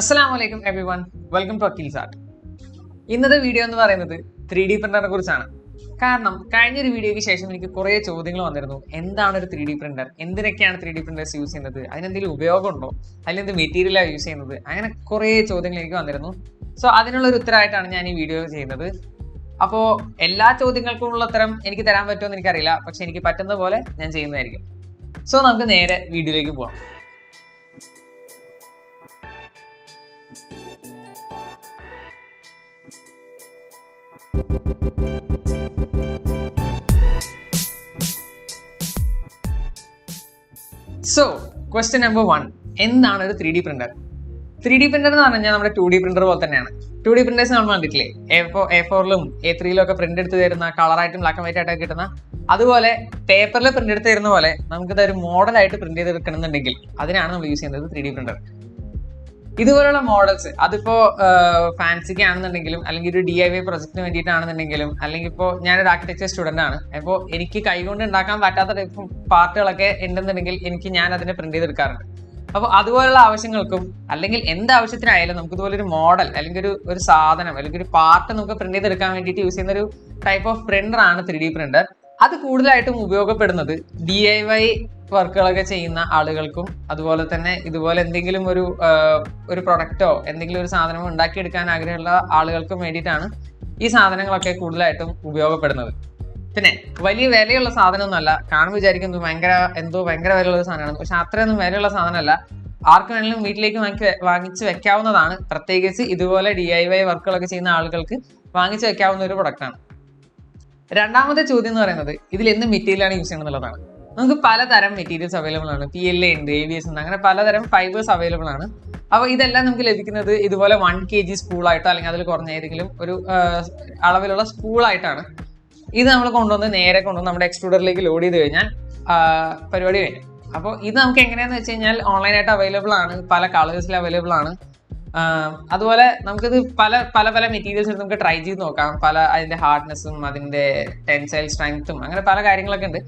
Assalamualaikum everyone. Welcome to Akil's Art. ഇന്നത്തെ video എന്ന് പറയുന്നത് 3D പ്രിന്ററിനെ കുറിച്ചാണ്. കാരണം കഴിഞ്ഞൊരു വീഡിയോയ്ക്ക് ശേഷം എനിക്ക് കുറേ ചോദ്യങ്ങൾ വന്നിരുന്നു. എന്താണ് ഒരു 3D printer? എന്തിനൊക്കെയാണ് 3D printers use ചെയ്യുന്നത്? അതിനെന്തെങ്കിലും ഉപയോഗമുണ്ടോ? അതിലെന്ത് മെറ്റീരിയലാണ് യൂസ് ചെയ്യുന്നത്? അങ്ങനെ കുറേ ചോദ്യങ്ങൾ എനിക്ക് വന്നിരുന്നു. സോ അതിനുള്ള ഒരു ഉത്തരമായിട്ടാണ് ഞാൻ ഈ വീഡിയോ ചെയ്യുന്നത്. അപ്പോൾ എല്ലാ ചോദ്യങ്ങൾക്കുമുള്ള ഉത്തരം എനിക്ക് തരാൻ പറ്റുമെന്ന് എനിക്കറിയില്ല. പക്ഷെ എനിക്ക് പറ്റുന്ന പോലെ ഞാൻ ചെയ്യുന്നതായിരിക്കും. സോ നമുക്ക് നേരെ വീഡിയോയിലേക്ക് പോകാം. സോ ക്വസ്റ്റ്യൻ നമ്പർ 1, എന്താണ് ഒരു 3D പ്രിന്റർ? 3D പ്രിന്റർ എന്ന് പറഞ്ഞാൽ നമ്മുടെ 2D പ്രിന്റർ പോലെ തന്നെയാണ്. 2D പ്രിന്റേഴ്സ് നമ്മൾ കണ്ടിട്ടില്ലേ? A4ലും A3ലും ഒക്കെ പ്രിന്റ് എടുത്ത് തരുന്ന, കളറായിട്ടും ബ്ലാക്ക് ആൻഡ് വൈറ്റ് ആയിട്ടൊക്കെ കിട്ടുന്ന, അതുപോലെ പേപ്പറിൽ പ്രിന്റ് എടുത്ത് തരുന്ന പോലെ നമുക്കിത് ഒരു മോഡലായിട്ട് പ്രിന്റ് ചെയ്തെടുക്കണമെന്നുണ്ടെങ്കിൽ അതിനാണ് നമ്മൾ യൂസ് ചെയ്യുന്നത് 3D പ്രിന്റർ. ഇതുപോലുള്ള മോഡൽസ് അതിപ്പോ ഫാൻസിക്ക് ആണെന്നുണ്ടെങ്കിലും, അല്ലെങ്കിൽ ഒരു DIY പ്രൊജക്ടിന് വേണ്ടിയിട്ടാണെന്നുണ്ടെങ്കിലും, അല്ലെങ്കിൽ ഇപ്പോൾ ഞാനൊരു ആർക്കിടെക്ചർ സ്റ്റുഡന്റ് ആണ്, അപ്പോൾ എനിക്ക് കൈകൊണ്ട് ഉണ്ടാക്കാൻ പറ്റാത്ത ടൈപ്പ് പാർട്ടുകളൊക്കെ ഉണ്ടെന്നുണ്ടെങ്കിൽ ഞാൻ അതിനെ പ്രിന്റ് ചെയ്തെടുക്കാറുണ്ട്. അപ്പോൾ അതുപോലുള്ള ആവശ്യങ്ങൾക്കും, അല്ലെങ്കിൽ എന്ത് ആവശ്യത്തിനായാലും നമുക്ക് ഇതുപോലെ ഒരു മോഡൽ അല്ലെങ്കിൽ ഒരു സാധനം അല്ലെങ്കിൽ ഒരു പാർട്ട് നമുക്ക് പ്രിന്റ് ചെയ്തെടുക്കാൻ വേണ്ടിയിട്ട് യൂസ് ചെയ്യുന്ന ഒരു ടൈപ്പ് ഓഫ് പ്രിന്റർ ആണ് 3D പ്രിന്റർ. അത് കൂടുതലായിട്ടും ഉപയോഗപ്പെടുന്നത് DIY വർക്കുകളൊക്കെ ചെയ്യുന്ന ആളുകൾക്കും, അതുപോലെ തന്നെ ഇതുപോലെ എന്തെങ്കിലും ഒരു പ്രൊഡക്റ്റോ എന്തെങ്കിലും ഒരു സാധനമോ ഉണ്ടാക്കിയെടുക്കാൻ ആഗ്രഹമുള്ള ആളുകൾക്കും വേണ്ടിയിട്ടാണ് ഈ സാധനങ്ങളൊക്കെ കൂടുതലായിട്ടും ഉപയോഗപ്പെടുന്നത്. പിന്നെ വലിയ വിലയുള്ള സാധനമൊന്നുമല്ല. കാണുമ്പോൾ വിചാരിക്കുന്നത് ഭയങ്കര വിലയുള്ള സാധനമാണ്. പക്ഷെ അത്രയൊന്നും വിലയുള്ള സാധനമല്ല. ആർക്ക് വേണമെങ്കിലും വീട്ടിലേക്ക് വാങ്ങിച്ച് വെക്കാവുന്നതാണ്. പ്രത്യേകിച്ച് ഇതുപോലെ DIY വർക്കുകളൊക്കെ ചെയ്യുന്ന ആളുകൾക്ക് വാങ്ങിച്ച് വെക്കാവുന്ന ഒരു പ്രൊഡക്റ്റാണ്. രണ്ടാമത്തെ ചോദ്യം എന്ന് പറയുന്നത് ഇതിൽ എന്ത് മെറ്റീരിയലാണ് യൂസ് ചെയ്യണം എന്നുള്ളതാണ്. നമുക്ക് പലതരം മെറ്റീരിയൽസ് അവൈലബിൾ ആണ്. PLA ഉണ്ട്, ABS ഉണ്ട്, അങ്ങനെ പലതരം ഫൈബേഴ്സ് അവൈലബിൾ ആണ്. അപ്പോൾ ഇതെല്ലാം നമുക്ക് ലഭിക്കുന്നത് ഇതുപോലെ 1 kg സ്പൂളായിട്ടോ അല്ലെങ്കിൽ അതിൽ കുറഞ്ഞ ഏതെങ്കിലും ഒരു അളവിലുള്ള സ്പൂളായിട്ടാണ്. ഇത് നമ്മൾ നേരെ കൊണ്ടുവന്ന് നമ്മുടെ എക്സ്ട്രൂഡറിലേക്ക് ലോഡ് ചെയ്ത് കഴിഞ്ഞാൽ പരിപാടി കഴിഞ്ഞു. അപ്പോൾ ഇത് നമുക്ക് എങ്ങനെയാണെന്ന് വെച്ച് കഴിഞ്ഞാൽ ഓൺലൈനായിട്ട് അവൈലബിൾ ആണ്, പല കളേഴ്സിൽ അവൈലബിൾ ആണ്. അതുപോലെ നമുക്കിത് പല മെറ്റീരിയൽസ് നമുക്ക് ട്രൈ ചെയ്ത് നോക്കാം. അതിന്റെ ഹാർഡ്നെസ്സും അതിന്റെ ടെൻസൈൽ സ്ട്രെങ്ത്തും അങ്ങനെ പല കാര്യങ്ങളൊക്കെ ഉണ്ട്.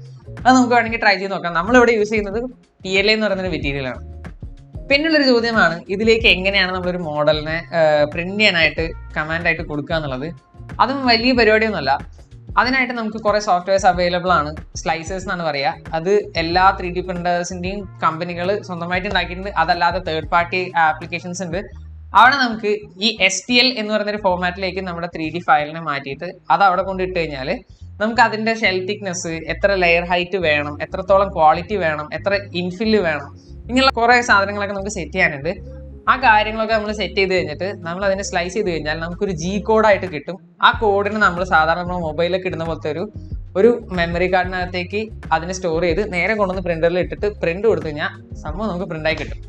അത് നമുക്ക് വേണമെങ്കിൽ ട്രൈ ചെയ്ത് നോക്കാം. നമ്മളിവിടെ യൂസ് ചെയ്യുന്നത് PLA എന്ന് പറയുന്നൊരു മെറ്റീരിയലാണ്. പിന്നുള്ളൊരു ചോദ്യമാണ് ഇതിലേക്ക് എങ്ങനെയാണ് നമ്മളൊരു മോഡലിനെ പ്രിന്റ് ചെയ്യാനായിട്ട് കമാൻഡായിട്ട് കൊടുക്കുക എന്നുള്ളത്. അതും വലിയ പരിപാടിയൊന്നുമല്ല. അതിനായിട്ട് നമുക്ക് കുറേ സോഫ്റ്റ്വെയർസ് അവൈലബിൾ ആണ്. സ്ലൈസേഴ്സ് എന്നാണ് പറയുക. അത് എല്ലാ 3D പ്രിന്റേഴ്സിന്റെയും കമ്പനികൾ സ്വന്തമായിട്ട് ഉണ്ടാക്കിയിട്ടുണ്ട്. അതല്ലാതെ തേർഡ് പാർട്ടി ആപ്ലിക്കേഷൻസ് ഉണ്ട്. അവിടെ നമുക്ക് ഈ STL എന്ന് പറയുന്നൊരു ഫോർമാറ്റിലേക്ക് നമ്മുടെ 3D ഫയലിനെ മാറ്റിയിട്ട് അത് അവിടെ കൊണ്ടിട്ട് കഴിഞ്ഞാൽ നമുക്ക് അതിന്റെ ഷെൽ തിക്നെസ്, എത്ര ലെയർ ഹൈറ്റ് വേണം, എത്രത്തോളം ക്വാളിറ്റി വേണം, എത്ര ഇൻഫില്ല് വേണം, ഇങ്ങനെയുള്ള കുറേ സാധനങ്ങളൊക്കെ നമുക്ക് സെറ്റ് ചെയ്യാനുണ്ട്. ആ കാര്യങ്ങളൊക്കെ നമ്മൾ സെറ്റ് ചെയ്ത് കഴിഞ്ഞിട്ട് നമ്മൾ അതിനെ സ്ലൈസ് ചെയ്ത് കഴിഞ്ഞാൽ നമുക്കൊരു G കോഡായിട്ട് കിട്ടും. ആ കോഡിന് നമ്മൾ സാധാരണ നമ്മൾ മൊബൈലൊക്കെ ഇടുന്ന പോലത്തെ ഒരു മെമ്മറി കാർഡിനകത്തേക്ക് അതിനെ സ്റ്റോർ ചെയ്ത് നേരെ കൊണ്ടുവന്ന് പ്രിന്ററിൽ ഇട്ടിട്ട് പ്രിന്റ് കൊടുത്തു കഴിഞ്ഞാൽ സംഭവം നമുക്ക് പ്രിന്റായി കിട്ടും.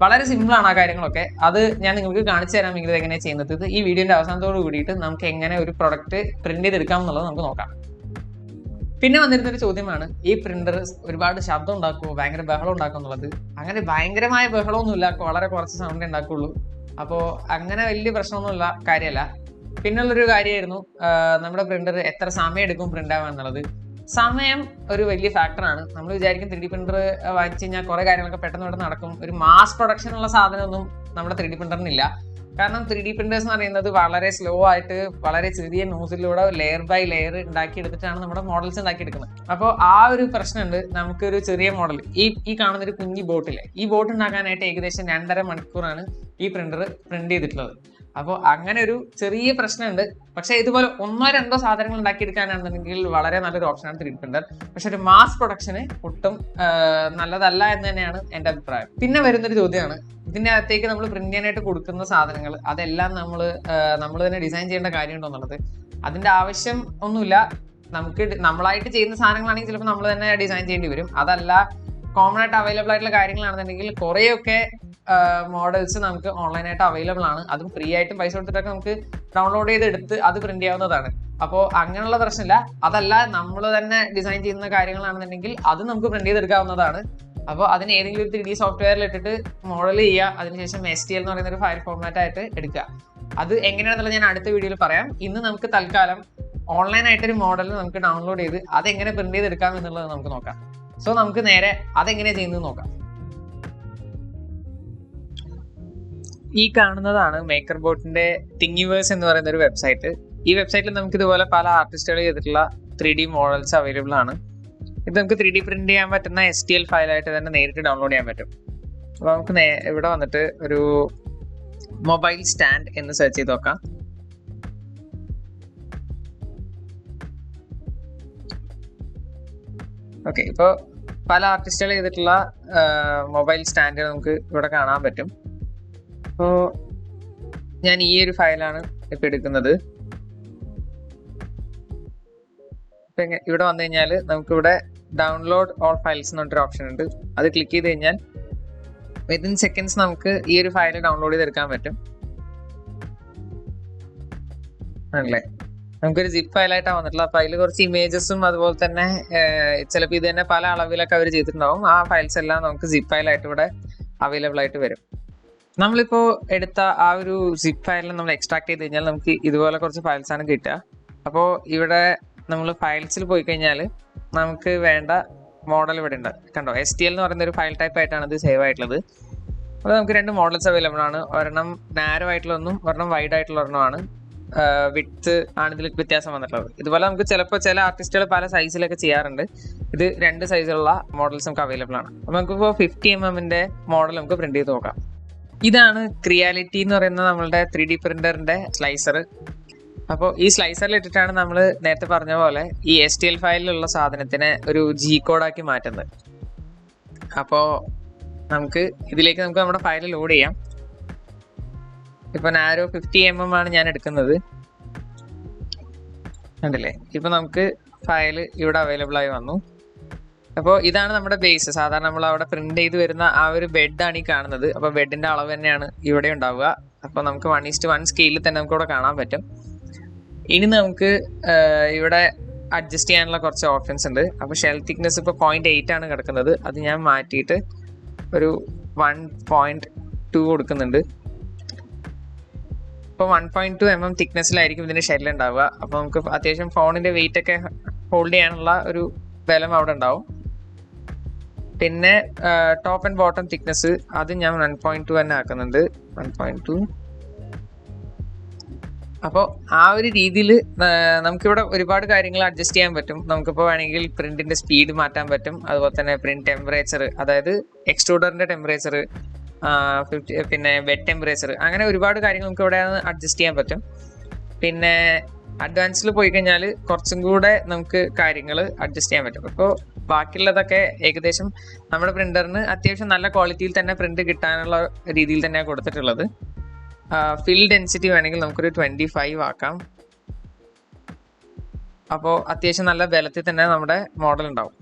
വളരെ സിമ്പിൾ ആണ് ആ കാര്യങ്ങളൊക്കെ. അത് ഞാൻ നിങ്ങൾക്ക് കാണിച്ചു തരാൻ വേണ്ടി എങ്ങനെയാണ് ചെയ്യുന്നത്. ഈ വീഡിയോന്റെ അവസാനത്തോട് കൂടിയിട്ട് നമുക്ക് എങ്ങനെ ഒരു പ്രൊഡക്റ്റ് പ്രിന്റ് ചെയ്തെടുക്കാം എന്നുള്ളത് നമുക്ക് നോക്കാം. പിന്നെ വന്നിരുന്നൊരു ചോദ്യമാണ്, ഈ പ്രിന്റർ ഒരുപാട് ശബ്ദം ഉണ്ടാക്കുമോ, ഭയങ്കര ബഹളം ഉണ്ടാക്കും എന്നുള്ളത്. അങ്ങനെ ഭയങ്കരമായ ബഹളമൊന്നുമില്ല, വളരെ കുറച്ച് സൗണ്ടേ ഉണ്ടാക്കുള്ളൂ. അപ്പോൾ അങ്ങനെ വലിയ പ്രശ്നമൊന്നുമില്ല, കാര്യമല്ല. പിന്നുള്ളൊരു കാര്യമായിരുന്നു നമ്മുടെ പ്രിന്റർ എത്ര സമയം എടുക്കും പ്രിന്റ് ആവാൻ എന്നുള്ളത്. സമയം ഒരു വലിയ ഫാക്ടറാണ്. നമ്മൾ വിചാരിക്കും 3D പ്രിന്റർ വാങ്ങിച്ചു കഴിഞ്ഞാൽ കുറേ കാര്യങ്ങളൊക്കെ പെട്ടെന്ന് നടക്കും. ഒരു മാസ് പ്രൊഡക്ഷൻ ഉള്ള സാധനമൊന്നും നമ്മുടെ 3D പ്രിന്ററിനില്ല. കാരണം 3D പ്രിന്റേഴ്സ് എന്ന് പറയുന്നത് വളരെ സ്ലോ ആയിട്ട് വളരെ ചെറിയ നോസിലൂടെ ലെയർ ബൈ ലെയർ ഉണ്ടാക്കിയെടുത്തിട്ടാണ് നമ്മുടെ മോഡൽസ് ഉണ്ടാക്കിയെടുക്കുന്നത്. അപ്പോൾ ആ ഒരു പ്രശ്നമുണ്ട്. നമുക്കൊരു ചെറിയ മോഡൽ, ഈ കാണുന്നൊരു കുഞ്ഞി ബോട്ടിലെ ഈ ബോട്ട് ഉണ്ടാക്കാനായിട്ട് ഏകദേശം 2.5 മണിക്കൂറാണ് ഈ പ്രിന്റർ പ്രിന്റ് ചെയ്തിട്ടുള്ളത്. അപ്പോൾ അങ്ങനെ ഒരു ചെറിയ പ്രശ്നമുണ്ട്. പക്ഷെ ഇതുപോലെ 1-2 സാധനങ്ങൾ ഉണ്ടാക്കിയെടുക്കാനാണെന്നുണ്ടെങ്കിൽ വളരെ നല്ലൊരു ഓപ്ഷനാണ് 3D പ്രിന്റർ. പക്ഷെ ഒരു മാസ് പ്രൊഡക്ഷന് ഒട്ടും നല്ലതല്ല എന്ന് തന്നെയാണ് എൻ്റെ അഭിപ്രായം. പിന്നെ വരുന്നൊരു ചോദ്യമാണ്, ഇതിൻ്റെ അകത്തേക്ക് നമ്മൾ പ്രിന്റ് ചെയ്യാനായിട്ട് കൊടുക്കുന്ന സാധനങ്ങൾ അതെല്ലാം നമ്മൾ തന്നെ ഡിസൈൻ ചെയ്യേണ്ട കാര്യമുണ്ടോ എന്നുള്ളത്. അതിൻ്റെ ആവശ്യം ഒന്നുമില്ല. നമ്മളായിട്ട് ചെയ്യുന്ന സാധനങ്ങളാണെങ്കിൽ ചിലപ്പോൾ നമ്മൾ തന്നെ ഡിസൈൻ ചെയ്യേണ്ടി വരും. അതല്ല, കോമൺ ആയിട്ട് അവൈലബിൾ ആയിട്ടുള്ള കാര്യങ്ങളാണെന്നുണ്ടെങ്കിൽ കുറേയൊക്കെ മോഡൽസ് നമുക്ക് ഓൺലൈനായിട്ട് അവൈലബിൾ ആണ്. അതും ഫ്രീ ആയിട്ടും പൈസ കൊടുത്തിട്ടൊക്കെ നമുക്ക് ഡൗൺലോഡ് ചെയ്തെടുത്ത് അത് പ്രിന്റ് ചെയ്യാവുന്നതാണ്. അപ്പോൾ അങ്ങനെയുള്ള പ്രശ്നമില്ല. അതല്ല, നമ്മൾ തന്നെ ഡിസൈൻ ചെയ്യുന്ന കാര്യങ്ങളാണെന്നുണ്ടെങ്കിൽ അത് നമുക്ക് പ്രിന്റ് ചെയ്തെടുക്കാവുന്നതാണ്. അപ്പോൾ അതിന് ഏതെങ്കിലും ഒരു 3D സോഫ്റ്റ്വെയറിൽ ഇട്ടിട്ട് മോഡൽ ചെയ്യുക. അതിനുശേഷം STL എന്ന് പറയുന്ന ഒരു ഫയൽ ഫോർമാറ്റ് ആയിട്ട് എടുക്കുക. അത് എങ്ങനെയാണെന്നുള്ളത് ഞാൻ അടുത്ത വീഡിയോയിൽ പറയാം. ഇന്ന് നമുക്ക് തൽക്കാലം ഓൺലൈനായിട്ടൊരു മോഡൽ നമുക്ക് ഡൗൺലോഡ് ചെയ്ത് അതെങ്ങനെ പ്രിന്റ് ചെയ്തെടുക്കാം എന്നുള്ളത് നമുക്ക് നോക്കാം. സോ നമുക്ക് നേരെ അതെങ്ങനെയാണ് ചെയ്യുന്നത് നോക്കാം. ഈ കാണുന്നതാണ് മേക്കർ ബോട്ടിന്റെ തിങ്ങിവേഴ്സ് എന്ന് പറയുന്ന ഒരു വെബ്സൈറ്റ്. ഈ വെബ്സൈറ്റിൽ നമുക്ക് ഇതുപോലെ പല ആർട്ടിസ്റ്റുകൾ ചെയ്തിട്ടുള്ള 3D മോഡൽസ് അവൈലബിൾ ആണ്. ഇത് നമുക്ക് 3D പ്രിന്റ് ചെയ്യാൻ പറ്റുന്ന STL ഫയലായിട്ട് തന്നെ നേരിട്ട് ഡൗൺലോഡ് ചെയ്യാൻ പറ്റും. അപ്പോൾ നമുക്ക് ഇവിടെ വന്നിട്ട് ഒരു മൊബൈൽ സ്റ്റാൻഡ് എന്ന് സെർച്ച് ചെയ്ത് നോക്കാം. ഓക്കെ, ഇപ്പോൾ പല ആർട്ടിസ്റ്റുകൾ ചെയ്തിട്ടുള്ള മൊബൈൽ സ്റ്റാൻഡ് നമുക്ക് ഇവിടെ കാണാൻ പറ്റും. അപ്പോൾ ഞാൻ ഈ ഒരു ഫയലാണ് ഇപ്പം എടുക്കുന്നത്. ഇപ്പം ഇവിടെ വന്നു കഴിഞ്ഞാൽ നമുക്കിവിടെ ഡൗൺലോഡ് ഓൾ ഫയൽസ് എന്ന് പറഞ്ഞൊരു ഓപ്ഷൻ ഉണ്ട്. അത് ക്ലിക്ക് ചെയ്ത് കഴിഞ്ഞാൽ വിത്തിൻ സെക്കൻഡ്സ് നമുക്ക് ഈ ഒരു ഫയൽ ഡൗൺലോഡ് ചെയ്തെടുക്കാൻ പറ്റും. ആണല്ലേ, നമുക്കൊരു സിപ്പ് ഫയലായിട്ടാണ് വന്നിട്ടുള്ളത്. അപ്പോൾ അതിൽ കുറച്ച് ഇമേജസും അതുപോലെ തന്നെ ചിലപ്പോൾ ഇത് തന്നെ പല അളവിലൊക്കെ അവർ ചെയ്തിട്ടുണ്ടാവും. ആ ഫയൽസ് എല്ലാം നമുക്ക് സിപ്പ് ഫയലായിട്ട് ഇവിടെ അവൈലബിൾ ആയിട്ട് വരും. നമ്മളിപ്പോൾ എടുത്ത ആ ഒരു സിപ്പ് ഫയലിൽ നമ്മൾ എക്സ്ട്രാക്ട് ചെയ്ത് കഴിഞ്ഞാൽ നമുക്ക് ഇതുപോലെ കുറച്ച് ഫയൽസാണ് കിട്ടുക. അപ്പോൾ ഇവിടെ നമ്മൾ ഫയൽസിൽ പോയി കഴിഞ്ഞാൽ നമുക്ക് വേണ്ട മോഡൽ ഇവിടെ ഉണ്ട്. കണ്ടോ, STL എന്ന് പറയുന്ന ഒരു ഫയൽ ടൈപ്പ് ആയിട്ടാണ് ഇത് സേവ് ആയിട്ടുള്ളത്. അപ്പോൾ നമുക്ക് 2 മോഡൽസ് അവൈലബിൾ ആണ്. ഒരെണ്ണം നാരോ ആയിട്ടുള്ള ഒന്നും ഒരെണ്ണം വൈഡ് ആയിട്ടുള്ള ഒരെണ്ണമാണ്. വിഡ്ത്ത് ആണ് ഇതിൽ വ്യത്യാസം വന്നിട്ടുള്ളത്. ഇതുപോലെ നമുക്ക് ചിലപ്പോൾ ചില ആർട്ടിസ്റ്റുകൾ പല സൈസിലൊക്കെ ചെയ്യാറുണ്ട്. ഇത് 2 സൈസിലുള്ള മോഡൽസ് നമുക്ക് അവൈലബിൾ ആണ്. അപ്പോൾ നമുക്കിപ്പോൾ 50mm മോഡൽ നമുക്ക് പ്രിന്റ് ചെയ്ത് നോക്കാം. ഇതാണ് ക്രിയാലിറ്റി എന്ന് പറയുന്ന നമ്മളുടെ 3D പ്രിന്ററിന്റെ സ്ലൈസർ. അപ്പോൾ ഈ സ്ലൈസറിൽ ഇട്ടിട്ടാണ് നമ്മൾ നേരത്തെ പറഞ്ഞ പോലെ ഈ STL ഫയലിലുള്ള സാധനത്തിനെ ഒരു G കോഡാക്കി മാറ്റുന്നത്. അപ്പോൾ നമുക്ക് ഇതിലേക്ക് നമുക്ക് നമ്മുടെ ഫയൽ ലോഡ് ചെയ്യാം. ഇപ്പൊ നാരോ 50mm ആണ് ഞാൻ എടുക്കുന്നത്. കണ്ടില്ലേ, ഇപ്പൊ നമുക്ക് ഫയൽ ഇവിടെ അവൈലബിൾ ആയി വന്നു. അപ്പോൾ ഇതാണ് നമ്മുടെ ബേസ്. സാധാരണ നമ്മൾ അവിടെ പ്രിന്റ് ചെയ്ത് വരുന്ന ആ ഒരു ബെഡാണ് ഈ കാണുന്നത്. അപ്പോൾ ബെഡിന്റെ അളവ് തന്നെയാണ് ഇവിടെ ഉണ്ടാവുക. അപ്പോൾ നമുക്ക് 1:1 സ്കെയിലിൽ തന്നെ നമുക്ക് ഇവിടെ കാണാൻ പറ്റും. ഇനി നമുക്ക് ഇവിടെ അഡ്ജസ്റ്റ് ചെയ്യാനുള്ള കുറച്ച് ഓപ്ഷൻസ് ഉണ്ട്. അപ്പോൾ ഷെൽ തിക്നെസ് ഇപ്പോൾ 0.8 ആണ് കിടക്കുന്നത്. അത് ഞാൻ മാറ്റിയിട്ട് ഒരു 1.2 കൊടുക്കുന്നുണ്ട്. ഇപ്പോൾ 1.2 mm തിക്നെസ്സിലായിരിക്കും ഇതിന്റെ ഷെൽ ഉണ്ടാവുക. അപ്പോൾ നമുക്ക് അത്യാവശ്യം ഫോണിന്റെ വെയിറ്റ് ഒക്കെ ഹോൾഡ് ചെയ്യാനുള്ള ഒരു ബലം അവിടെ ഉണ്ടാവും. പിന്നെ ടോപ്പ് ആൻഡ് ബോട്ടം തിക്നെസ് അത് ഞാൻ 1.2 തന്നെ ആക്കുന്നുണ്ട്. 1.2. അപ്പോൾ ആ ഒരു രീതിയിൽ നമുക്കിവിടെ ഒരുപാട് കാര്യങ്ങൾ അഡ്ജസ്റ്റ് ചെയ്യാൻ പറ്റും. നമുക്കിപ്പോൾ വേണമെങ്കിൽ പ്രിന്റിന്റെ സ്പീഡ് മാറ്റാൻ പറ്റും. അതുപോലെ തന്നെ പ്രിന്റ് ടെമ്പറേച്ചർ, അതായത് എക്സ്ട്രൂഡറിന്റെ ടെമ്പറേച്ചർ, പിന്നെ ബെഡ് ടെമ്പറേച്ചർ, അങ്ങനെ ഒരുപാട് കാര്യങ്ങൾ നമുക്ക് ഇവിടെ അഡ്ജസ്റ്റ് ചെയ്യാൻ പറ്റും. പിന്നെ അഡ്വാൻസിൽ പോയി കഴിഞ്ഞാൽ കുറച്ചും കൂടെ നമുക്ക് കാര്യങ്ങൾ അഡ്ജസ്റ്റ് ചെയ്യാൻ പറ്റും. അപ്പോൾ ബാക്കിയുള്ളതൊക്കെ ഏകദേശം നമ്മുടെ പ്രിന്ററിന് അത്യാവശ്യം നല്ല ക്വാളിറ്റിയിൽ തന്നെ പ്രിന്റ് കിട്ടാനുള്ള രീതിയിൽ തന്നെയാണ് കൊടുത്തിട്ടുള്ളത്. ഫിൽ ഡെൻസിറ്റി വേണമെങ്കിൽ നമുക്കൊരു 25 ആക്കാം. അപ്പോൾ അത്യാവശ്യം നല്ല ബലത്തിൽ തന്നെ നമ്മുടെ മോഡൽ ഉണ്ടാവും.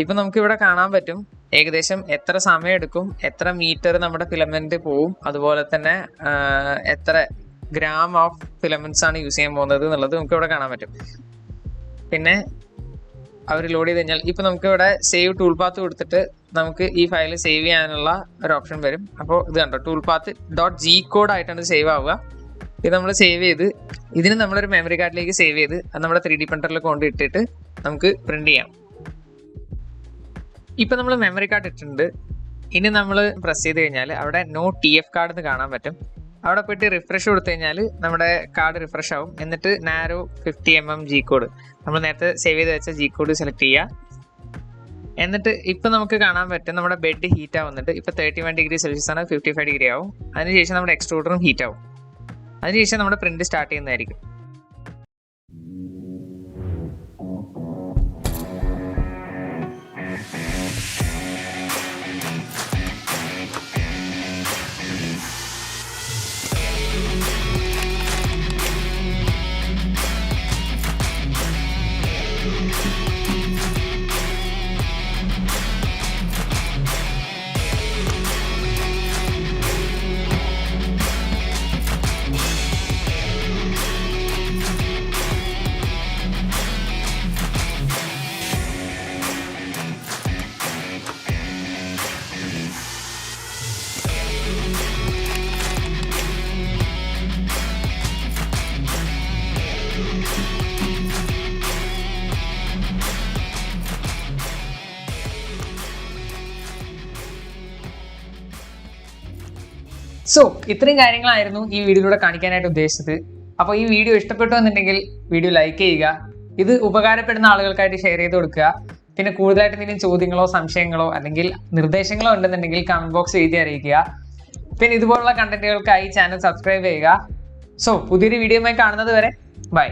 ഇപ്പം നമുക്കിവിടെ കാണാൻ പറ്റും ഏകദേശം എത്ര സമയം എടുക്കും, എത്ര മീറ്റർ നമ്മുടെ ഫിലമെന്റ് പോവും, അതുപോലെ തന്നെ എത്ര ഗ്രാം ഓഫ് ഫിലമെന്റ്സ് ആണ് യൂസ് ചെയ്യാൻ പോകുന്നത് എന്നുള്ളത് നമുക്ക് ഇവിടെ കാണാൻ പറ്റും. പിന്നെ അവർ ലോഡ് ചെയ്ത് കഴിഞ്ഞാൽ ഇപ്പം നമുക്ക് ഇവിടെ സേവ് ടൂൾ പാത്ത് കൊടുത്തിട്ട് നമുക്ക് ഈ ഫയൽ സേവ് ചെയ്യാനുള്ള ഒരു ഓപ്ഷൻ വരും. അപ്പോൾ ഇത് കണ്ടോ, ടൂൾ പാത്ത് .g കോഡായിട്ടാണ് സേവ് ആവുക. ഇത് നമ്മൾ സേവ് ചെയ്ത് ഇതിന് നമ്മളൊരു മെമ്മറി കാർഡിലേക്ക് സേവ് ചെയ്ത് അത് നമ്മുടെ 3D പ്രിന്ററിൽ കൊണ്ട് ഇട്ടിട്ട് നമുക്ക് പ്രിന്റ് ചെയ്യാം. ഇപ്പം നമ്മൾ മെമ്മറി കാർഡ് ഇട്ടിട്ടുണ്ട്. ഇനി നമ്മൾ പ്രസ് ചെയ്ത് കഴിഞ്ഞാൽ അവിടെ നോ TF കാർഡ് എന്ന് കാണാൻ പറ്റും. അവിടെ പോയിട്ട് റിഫ്രഷ് കൊടുത്തു കഴിഞ്ഞാൽ നമ്മുടെ കാർഡ് റിഫ്രഷ് ആവും. എന്നിട്ട് നാരോ 50mm G കോഡ് നമ്മൾ നേരത്തെ സേവ് ചെയ്ത് വെച്ച G കോഡ് സെലക്ട് ചെയ്യുക. എന്നിട്ട് ഇപ്പം നമുക്ക് കാണാൻ പറ്റും നമ്മുടെ ബെഡ് ഹീറ്റ് ആവുന്നുണ്ട്. ഇപ്പം 31°C ആണ്, 55° ആവും. അതിനുശേഷം നമ്മുടെ എക്സ്ട്രൂഡറും ഹീറ്റ് ആവും. അതിനുശേഷം നമ്മുടെ പ്രിന്റ് സ്റ്റാർട്ട് ചെയ്യുന്നതായിരിക്കും. സോ ഇത്രയും കാര്യങ്ങളായിരുന്നു ഈ വീഡിയോയിലൂടെ കാണിക്കാനായിട്ട് ഉദ്ദേശിച്ചത്. അപ്പോൾ ഈ വീഡിയോ ഇഷ്ടപ്പെട്ടു എന്നുണ്ടെങ്കിൽ വീഡിയോ ലൈക്ക് ചെയ്യുക, ഇത് ഉപകാരപ്പെടുന്ന ആളുകൾക്കായിട്ട് ഷെയർ ചെയ്ത് കൊടുക്കുക. പിന്നെ കൂടുതലായിട്ട് എന്തെങ്കിലും ചോദ്യങ്ങളോ സംശയങ്ങളോ അല്ലെങ്കിൽ നിർദ്ദേശങ്ങളോ ഉണ്ടെന്നുണ്ടെങ്കിൽ കമന്റ് ബോക്സ് എഴുതി അറിയിക്കുക. പിന്നെ ഇതുപോലുള്ള കണ്ടന്റുകൾക്കായി ചാനൽ സബ്സ്ക്രൈബ് ചെയ്യുക. സോ പുതിയൊരു വീഡിയോയുമായി കാണുന്നത് വരെ ബൈ.